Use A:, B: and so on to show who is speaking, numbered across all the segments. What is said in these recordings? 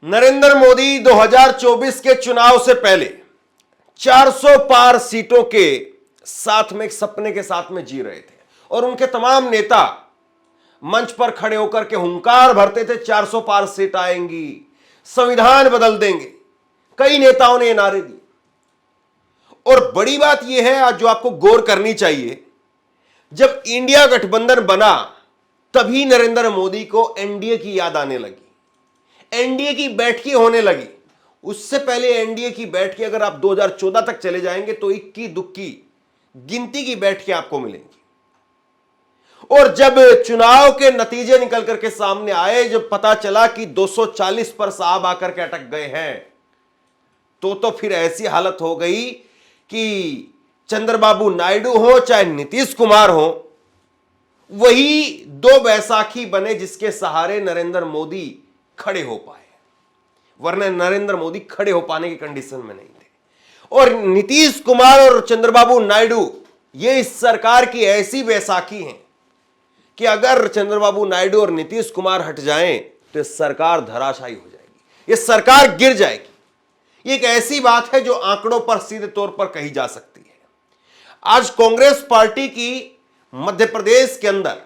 A: नरेंद्र मोदी 2024 के चुनाव से पहले 400 पार सीटों के साथ में एक सपने के साथ में जी रहे थे और उनके तमाम नेता मंच पर खड़े होकर के हुंकार भरते थे 400 पार सीट आएंगी, संविधान बदल देंगे। कई नेताओं ने ये नारे दिए। और बड़ी बात यह है आज जो आपको गौर करनी चाहिए, जब इंडिया गठबंधन बना तभी नरेंद्र मोदी को एनडीए की याद आने लगी, एनडीए की बैठकें होने लगी। उससे पहले एनडीए की बैठकें अगर आप 2014 तक चले जाएंगे तो इक्की दुक्की गिनती की बैठकें आपको मिलेंगी। और जब चुनाव के नतीजे निकल करके सामने आए, जब पता चला कि 240 पर साहब आकर के अटक गए हैं, तो फिर ऐसी हालत हो गई कि चंद्रबाबू नायडू हो चाहे नीतीश कुमार हो, वही दो बैसाखी बने जिसके सहारे नरेंद्र मोदी खड़े हो पाए, वरना नरेंद्र मोदी खड़े हो पाने की कंडीशन में नहीं थे। और नीतीश कुमार और चंद्रबाबू नायडू ये इस सरकार की ऐसी बैसाखी हैं कि अगर चंद्रबाबू नायडू और नीतीश कुमार हट जाएं तो सरकार धराशायी हो जाएगी, ये सरकार गिर जाएगी। ये एक ऐसी बात है जो आंकड़ों पर सीधे तौर पर कही जा सकती है। आज कांग्रेस पार्टी की मध्य प्रदेश के अंदर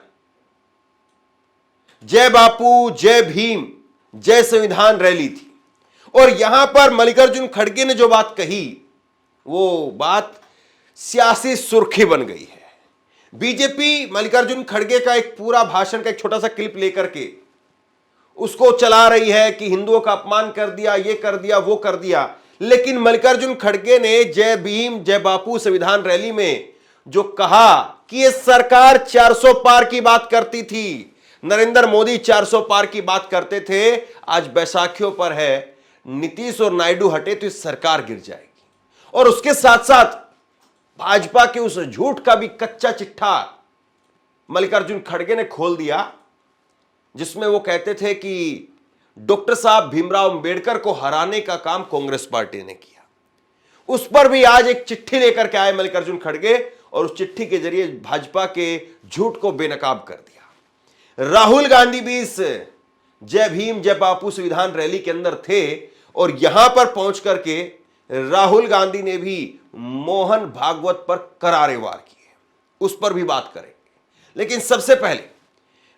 A: जय बापू, जय भीम, जय संविधान रैली थी और यहां पर मल्लिकार्जुन खड़गे ने जो बात कही वो बात सियासी सुर्खी बन गई है। बीजेपी मल्लिकार्जुन खड़गे का एक पूरा भाषण का एक छोटा सा क्लिप लेकर के उसको चला रही है कि हिंदुओं का अपमान कर दिया, ये कर दिया, वो कर दिया। लेकिन मल्लिकार्जुन खड़गे ने जय भीम, जय बापू संविधान रैली में जो कहा कि ये सरकार 400 पार की बात करती थी, नरेंद्र मोदी 400 पार की बात करते थे, आज बैसाखियों पर है, नीतीश और नायडू हटे तो इस सरकार गिर जाएगी। और उसके साथ साथ भाजपा के उस झूठ का भी कच्चा चिट्ठा मल्लिकार्जुन खड़गे ने खोल दिया, जिसमें वो कहते थे कि डॉक्टर साहब भीमराव अंबेडकर को हराने का काम कांग्रेस पार्टी ने किया। उस पर भी आज एक चिट्ठी लेकर के आए मल्लिकार्जुन खड़गे और उस चिट्ठी के जरिए भाजपा के झूठ को बेनकाब कर दिया। राहुल गांधी भी इस जय भीम जय बापू संविधान रैली के अंदर थे और यहां पर पहुंच करके राहुल गांधी ने भी मोहन भागवत पर करारे वार किए, उस पर भी बात करेंगे। लेकिन सबसे पहले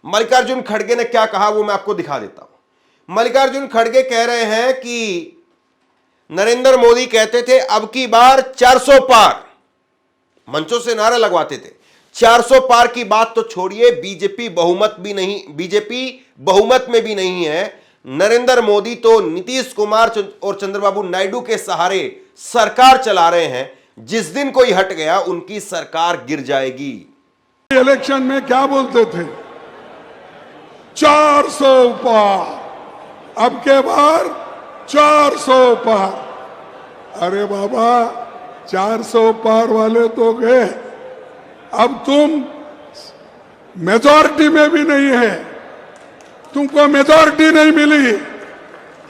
A: मल्लिकार्जुन खड़गे ने क्या कहा वो मैं आपको दिखा देता हूं। मल्लिकार्जुन खड़गे कह रहे हैं कि नरेंद्र मोदी कहते थे अब की बार 400 पार, मंचों से नारा लगवाते थे। 400 पार की बात तो छोड़िए, बीजेपी बहुमत में भी नहीं है। नरेंद्र मोदी तो नीतीश कुमार और चंद्रबाबू नायडू के सहारे सरकार चला रहे हैं। जिस दिन कोई हट गया उनकी सरकार गिर जाएगी।
B: इलेक्शन में क्या बोलते थे? 400 पार, अब के बार 400 पार। अरे बाबा, 400 पार वाले तो गए, अब तुम मेजॉरिटी में भी नहीं है, तुमको मेजॉरिटी नहीं मिली,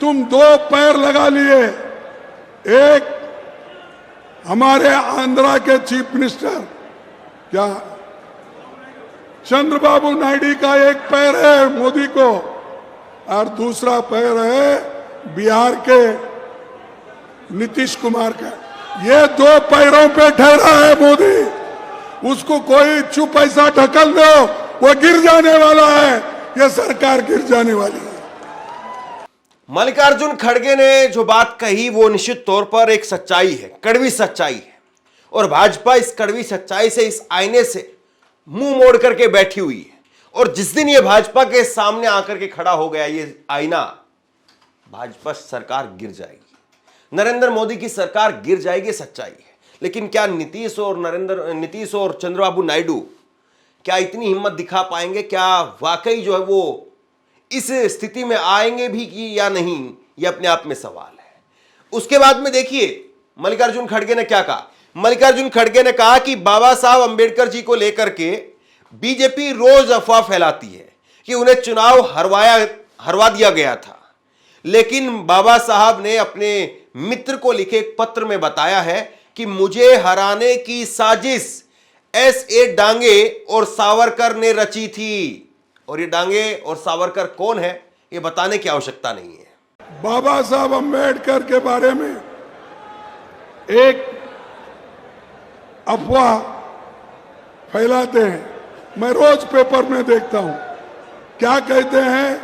B: तुम दो पैर लगा लिए। एक हमारे आंध्रा के चीफ मिनिस्टर क्या चंद्रबाबू नायडू का एक पैर है मोदी को और दूसरा पैर है बिहार के नीतीश कुमार का। ये दो पैरों पे ठहरा है मोदी, उसको कोई चुप ऐसा ढकल दो वो गिर जाने वाला है, ये सरकार गिर जाने वाली है।
A: मल्लिकार्जुन खड़गे ने जो बात कही वो निश्चित तौर पर एक सच्चाई है, कड़वी सच्चाई है। और भाजपा इस कड़वी सच्चाई से, इस आईने से मुंह मोड़ करके बैठी हुई है। और जिस दिन ये भाजपा के सामने आकर के खड़ा हो गया ये आईना, भाजपा सरकार गिर जाएगी, नरेंद्र मोदी की सरकार गिर जाएगी, सच्चाई है। लेकिन क्या नीतीश और चंद्रबाबू नायडू क्या इतनी हिम्मत दिखा पाएंगे? क्या वाकई जो है वो इस स्थिति में आएंगे भी कि या नहीं, ये अपने आप में सवाल है। उसके बाद में देखिए मल्लिकार्जुन खड़गे ने क्या कहा। मल्लिकार्जुन खड़गे ने कहा कि बाबा साहब अंबेडकर जी को लेकर के बीजेपी रोज अफवाह फैलाती है कि उन्हें चुनाव हरवा दिया गया था। लेकिन बाबा साहब ने अपने मित्र को लिखे एक पत्र में बताया है कि मुझे हराने की साजिश S.A. डांगे और सावरकर ने रची थी। और ये डांगे और सावरकर कौन है ये बताने की आवश्यकता नहीं है।
B: बाबा साहब अम्बेडकर के बारे में एक अफवाह फैलाते हैं। मैं रोज पेपर में देखता हूं, क्या कहते हैं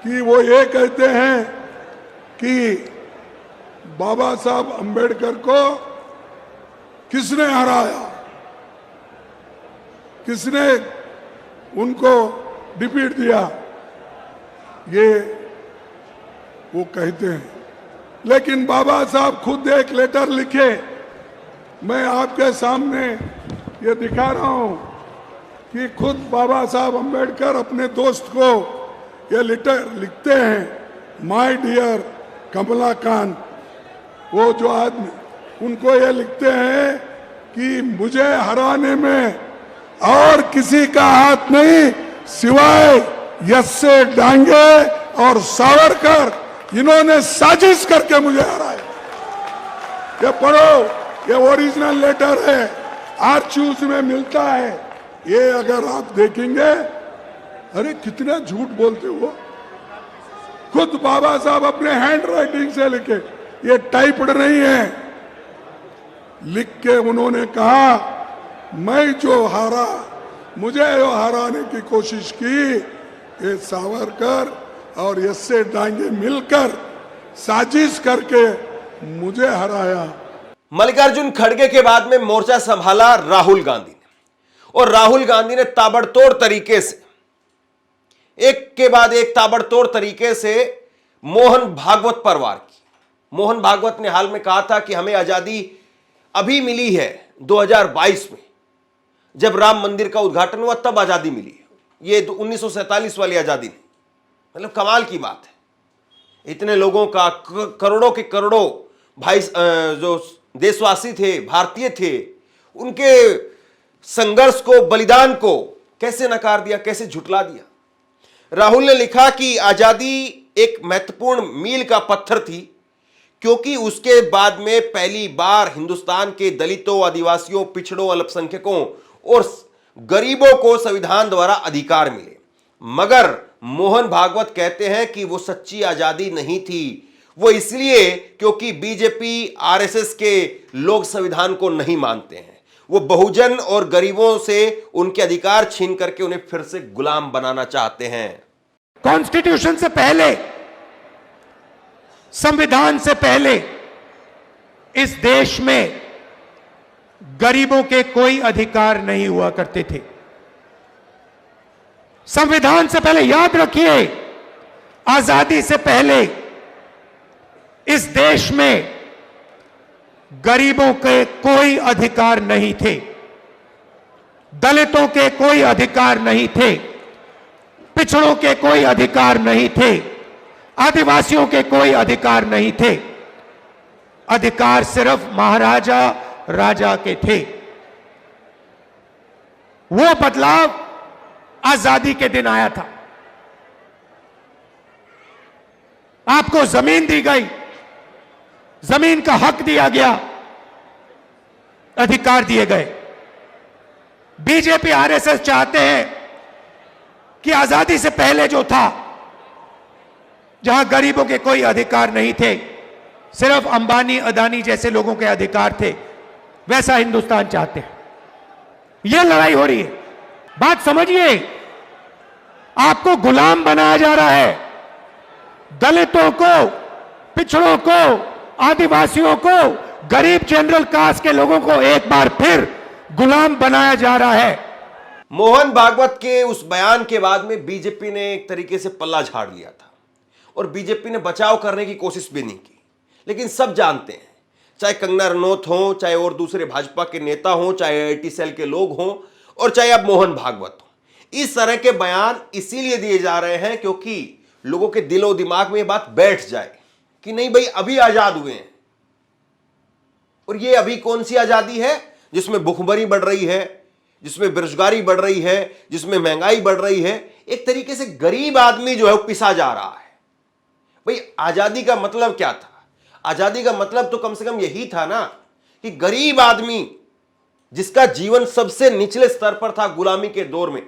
B: कि वो ये कहते हैं कि बाबा साहब अम्बेडकर को किसने हराया, किसने उनको डिफीट दिया, ये वो कहते हैं। लेकिन बाबा साहब खुद एक लेटर लिखे, मैं आपके सामने ये दिखा रहा हूं कि खुद बाबा साहब अम्बेडकर अपने दोस्त को ये लेटर लिखते हैं, माय डियर कमलाकांत, वो जो आदमी, उनको ये लिखते हैं कि मुझे हराने में और किसी का हाथ नहीं सिवाय यस्से डांगे और सावरकर, इन्होंने साजिश करके मुझे हराया। ये पढ़ो, ये ओरिजिनल लेटर है, आर्चूज में मिलता है। ये अगर आप देखेंगे, अरे कितना झूठ बोलते हो। खुद बाबा साहब अपने हैंड राइटिंग से लिखे, ये टाइप्ड नहीं है, लिख के उन्होंने कहा, मैं जो हारा, मुझे जो हराने की कोशिश की, ये सावरकर और यस्से डांगे मिलकर साजिश करके मुझे हराया।
A: मल्लिकार्जुन खड़गे के बाद में मोर्चा संभाला राहुल गांधी ने, और राहुल गांधी ने ताबड़तोड़ तरीके से, एक के बाद एक ताबड़तोड़ तरीके से मोहन भागवत पर वार की। मोहन भागवत ने हाल में कहा था कि हमें आजादी अभी मिली है 2022 में, जब राम मंदिर का उद्घाटन हुआ तब आजादी मिली है, ये 1947 वाली आजादी नहीं। मतलब कमाल की बात है, इतने लोगों का, करोड़ों के करोड़ों भाई जो देशवासी थे, भारतीय थे, उनके संघर्ष को, बलिदान को कैसे नकार दिया, कैसे झुटला दिया। राहुल ने लिखा कि आजादी एक महत्वपूर्ण मील का पत्थर थी, क्योंकि उसके बाद में पहली बार हिंदुस्तान के दलितों, आदिवासियों, पिछड़ों, अल्पसंख्यकों और गरीबों को संविधान द्वारा अधिकार मिले। मगर मोहन भागवत कहते हैं कि वो सच्ची आजादी नहीं थी, वो इसलिए क्योंकि बीजेपी, आरएसएस के लोग संविधान को नहीं मानते हैं। वो बहुजन और गरीबों से उनके अधिकार छीन करके उन्हें फिर से गुलाम बनाना चाहते हैं।
C: कॉन्स्टिट्यूशन से पहले, संविधान से पहले इस देश में गरीबों के कोई अधिकार नहीं हुआ करते थे। संविधान से पहले, याद रखिए, आजादी से पहले इस देश में गरीबों के कोई अधिकार नहीं थे, दलितों के कोई अधिकार नहीं थे, पिछड़ों के कोई अधिकार नहीं थे, आदिवासियों के कोई अधिकार नहीं थे। अधिकार सिर्फ महाराजा, राजा के थे। वो बदलाव आजादी के दिन आया था। आपको जमीन दी गई, जमीन का हक दिया गया, अधिकार दिए गए। बीजेपी, आरएसएस चाहते हैं कि आजादी से पहले जो था, जहां गरीबों के कोई अधिकार नहीं थे, सिर्फ अंबानी, अदानी जैसे लोगों के अधिकार थे, वैसा हिंदुस्तान चाहते हैं। यह लड़ाई हो रही है। बात समझिए, आपको गुलाम बनाया जा रहा है। दलितों को, पिछड़ों को, आदिवासियों को, गरीब जनरल कास्ट के लोगों को एक बार फिर गुलाम बनाया जा रहा है।
A: मोहन भागवत के उस बयान के बाद में बीजेपी ने एक तरीके से पल्ला झाड़ लिया था, और बीजेपी ने बचाव करने की कोशिश भी नहीं की। लेकिन सब जानते हैं, चाहे कंगना रनौत हो, चाहे और दूसरे भाजपा के नेता हों, चाहे आईटी सेल के लोग हों, और चाहे अब मोहन भागवत हो, इस तरह के बयान इसीलिए दिए जा रहे हैं क्योंकि लोगों के दिलो दिमाग में ये बात बैठ जाए कि नहीं भाई, अभी आजाद हुए हैं। और ये अभी कौन सी आजादी है जिसमें भूखमरी बढ़ रही है, जिसमें बेरोजगारी बढ़ रही है, जिसमें महंगाई बढ़ रही है। एक तरीके से गरीब आदमी जो है वो पिसा जा रहा है। भाई आजादी का मतलब क्या था? आजादी का मतलब तो कम से कम यही था ना कि गरीब आदमी जिसका जीवन सबसे निचले स्तर पर था गुलामी के दौर में,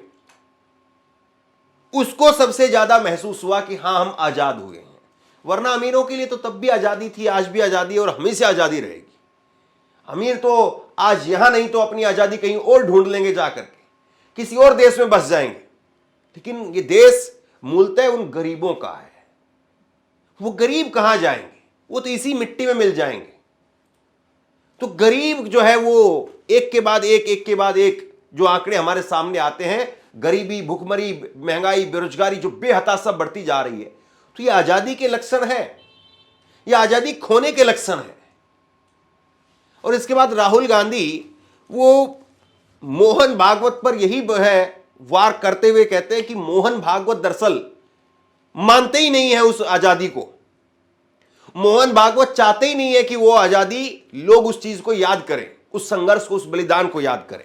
A: उसको सबसे ज्यादा महसूस हुआ कि हां हम आजाद हुए हैं। वरना अमीरों के लिए तो तब भी आजादी थी, आज भी आजादी और हमेशा आजादी रहेगी। अमीर तो आज यहां नहीं तो अपनी आजादी कहीं और ढूंढ लेंगे, जाकर के किसी और देश में बस जाएंगे। लेकिन ये देश मूलतः उन गरीबों का है। वो गरीब कहां जाएंगे, वो तो इसी मिट्टी में मिल जाएंगे। तो गरीब जो है वो एक के बाद एक जो आंकड़े हमारे सामने आते हैं, गरीबी, भुखमरी, महंगाई, बेरोजगारी जो बेहताशा बढ़ती जा रही है, तो ये आजादी के लक्षण है, ये आजादी खोने के लक्षण है। और इसके बाद राहुल गांधी वो मोहन भागवत पर यही है वार करते हुए कहते हैं कि मोहन भागवत दरअसल मानते ही नहीं है उस आजादी को। मोहन भागवत चाहते ही नहीं है कि वो आजादी, लोग उस चीज को याद करें, उस संघर्ष को, उस बलिदान को याद करें।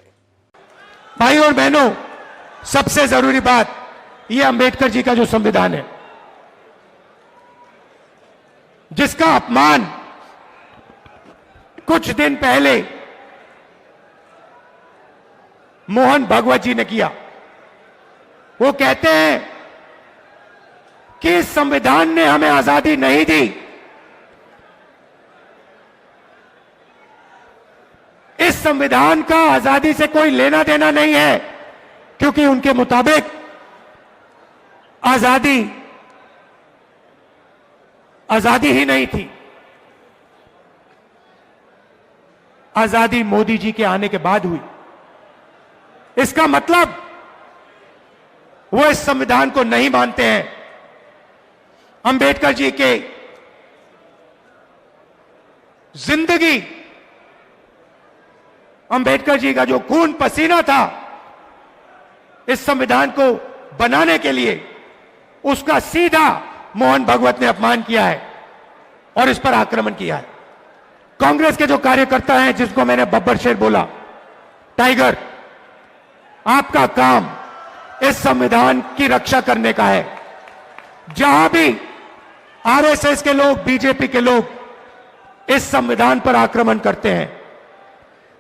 C: भाई और बहनों, सबसे जरूरी बात, यह अंबेडकर जी का जो संविधान है, जिसका अपमान कुछ दिन पहले मोहन भागवत जी ने किया। वो कहते हैं कि इस संविधान ने हमें आजादी नहीं दी, इस संविधान का आजादी से कोई लेना देना नहीं है, क्योंकि उनके मुताबिक आजादी ही नहीं थी। आजादी मोदी जी के आने के बाद हुई। इसका मतलब वो इस संविधान को नहीं मानते हैं। अंबेडकर जी के जिंदगी, अंबेडकर जी का जो खून पसीना था इस संविधान को बनाने के लिए, उसका सीधा मोहन भागवत ने अपमान किया है और इस पर आक्रमण किया है। कांग्रेस के जो कार्यकर्ता हैं, जिसको मैंने बब्बर शेर बोला, टाइगर, आपका काम इस संविधान की रक्षा करने का है। जहां भी आरएसएस के लोग, बीजेपी के लोग इस संविधान पर आक्रमण करते हैं,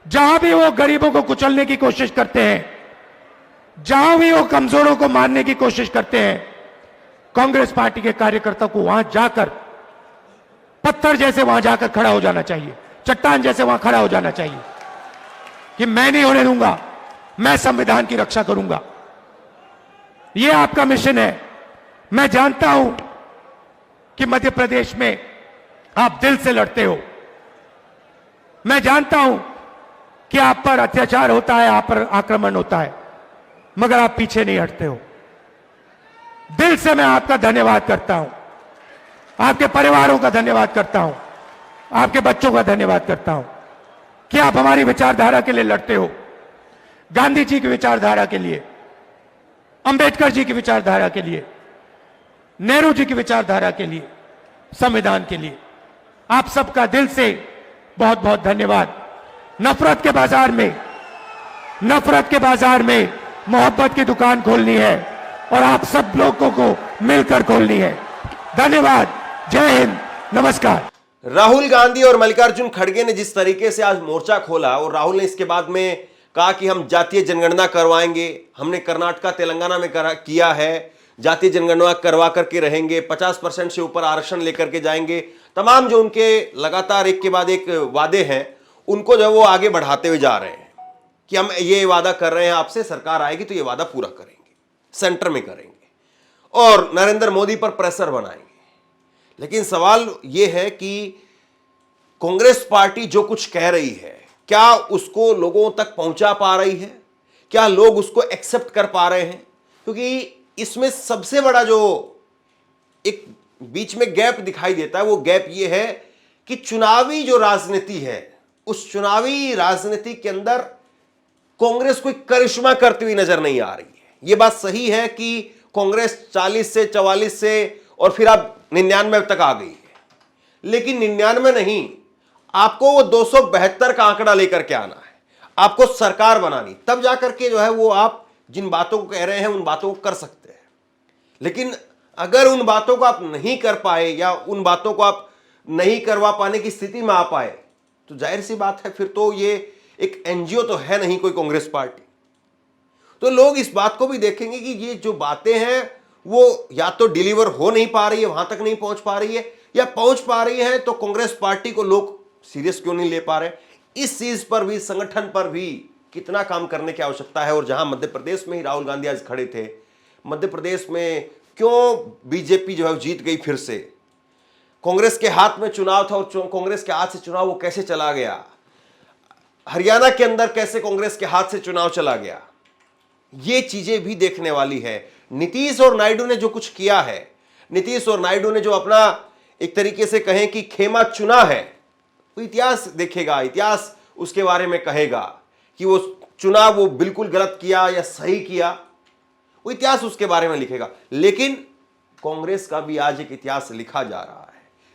C: जहां भी वो गरीबों को कुचलने की कोशिश करते हैं, जहां भी वो कमजोरों को मारने की कोशिश करते हैं, कांग्रेस पार्टी के कार्यकर्ता को वहां जाकर पत्थर जैसे वहां जाकर खड़ा हो जाना चाहिए, चट्टान जैसे वहां खड़ा हो जाना चाहिए कि मैं नहीं होने दूंगा, मैं संविधान की रक्षा करूंगा। यह आपका मिशन है। मैं जानता हूं कि मध्य प्रदेश में आप दिल से लड़ते हो। मैं जानता हूं कि आप पर अत्याचार होता है, आप पर आक्रमण होता है, मगर आप पीछे नहीं हटते हो। दिल से मैं आपका धन्यवाद करता हूं, आपके परिवारों का धन्यवाद करता हूं, आपके बच्चों का धन्यवाद करता हूं कि आप हमारी विचारधारा के लिए लड़ते हो। गांधी जी की विचारधारा के लिए, अंबेडकर जी की विचारधारा के लिए, नेहरू जी की विचारधारा के लिए, संविधान के लिए। आप सबका दिल से बहुत बहुत धन्यवाद। नफरत के बाजार में मोहब्बत की दुकान खोलनी है और आप सब लोगों को मिलकर खोलनी है। धन्यवाद। जय हिंद, नमस्कार।
A: राहुल गांधी और मल्लिकार्जुन खड़गे ने जिस तरीके से आज मोर्चा खोला, और राहुल ने इसके बाद में कहा कि हम जातीय जनगणना करवाएंगे, हमने कर्नाटका तेलंगाना में किया है, जातीय जनगणना करवा करके रहेंगे, 50% से ऊपर आरक्षण लेकर के जाएंगे। तमाम जो उनके लगातार एक के बाद एक वादे हैं, उनको जो वो आगे बढ़ाते हुए जा रहे हैं कि हम ये वादा कर रहे हैं आपसे, सरकार आएगी तो ये वादा पूरा करेंगे, सेंटर में करेंगे और नरेंद्र मोदी पर प्रेशर बनाएंगे। लेकिन सवाल यह है कि कांग्रेस पार्टी जो कुछ कह रही है, क्या उसको लोगों तक पहुंचा पा रही है? क्या लोग उसको एक्सेप्ट कर पा रहे हैं? क्योंकि इसमें सबसे बड़ा जो एक बीच में गैप दिखाई देता है, वो गैप ये है कि चुनावी जो राजनीति है, उस चुनावी राजनीति के अंदर कांग्रेस कोई करिश्मा करती हुई नजर नहीं आ रही है। यह बात सही है कि कांग्रेस 40 से 44 से और फिर अब 99 तक आ गई है, लेकिन 99 नहीं, आपको वो 272 का आंकड़ा लेकर के आना है, आपको सरकार बनानी, तब जाकर के जो है वो आप जिन बातों को कह रहे हैं उन बातों को कर सकते हैं। लेकिन अगर उन बातों को आप नहीं कर पाए या उन बातों को आप नहीं करवा पाने की स्थिति में आ पाए, तो जाहिर सी बात है फिर तो ये एक एनजीओ तो है नहीं कोई कांग्रेस पार्टी। तो लोग इस बात को भी देखेंगे कि ये जो बातें हैं वो या तो डिलीवर हो नहीं पा रही है, वहां तक नहीं पहुंच पा रही है, या पहुंच पा रही है तो कांग्रेस पार्टी को लोग सीरियस क्यों नहीं ले पा रहे। इस चीज पर भी, संगठन पर भी कितना काम करने की आवश्यकता है। और जहां मध्य प्रदेश में ही राहुल गांधी आज खड़े थे, मध्य प्रदेश में क्यों बीजेपी जो है जीत गई फिर से, कांग्रेस के हाथ में चुनाव था और कांग्रेस के हाथ से चुनाव वो कैसे चला गया, हरियाणा के अंदर कैसे कांग्रेस के हाथ से चुनाव चला गया, ये चीजें भी देखने वाली है। नीतीश और नायडू ने जो कुछ किया है, नीतीश और नायडू ने जो अपना एक तरीके से कहें कि खेमा चुना है, वो इतिहास देखेगा, इतिहास उसके बारे में कहेगा कि वो चुनाव वो बिल्कुल गलत किया या सही किया, वो इतिहास उसके बारे में लिखेगा। लेकिन कांग्रेस का भी आज एक इतिहास लिखा जा रहा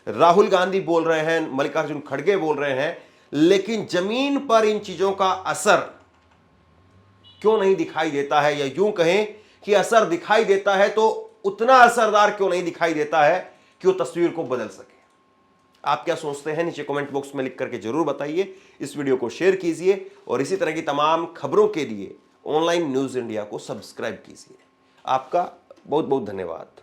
A: है। राहुल गांधी बोल रहे हैं, मल्लिकार्जुन खड़गे बोल रहे हैं, लेकिन जमीन पर इन चीजों का असर क्यों नहीं दिखाई देता है, या यूं कहें कि असर दिखाई देता है तो उतना असरदार क्यों नहीं दिखाई देता है कि वो तस्वीर को बदल सके। आप क्या सोचते हैं, नीचे कमेंट बॉक्स में लिख करके जरूर बताइए। इस वीडियो को शेयर कीजिए और इसी तरह की तमाम खबरों के लिए ऑनलाइन न्यूज इंडिया को सब्सक्राइब कीजिए। आपका बहुत बहुत धन्यवाद।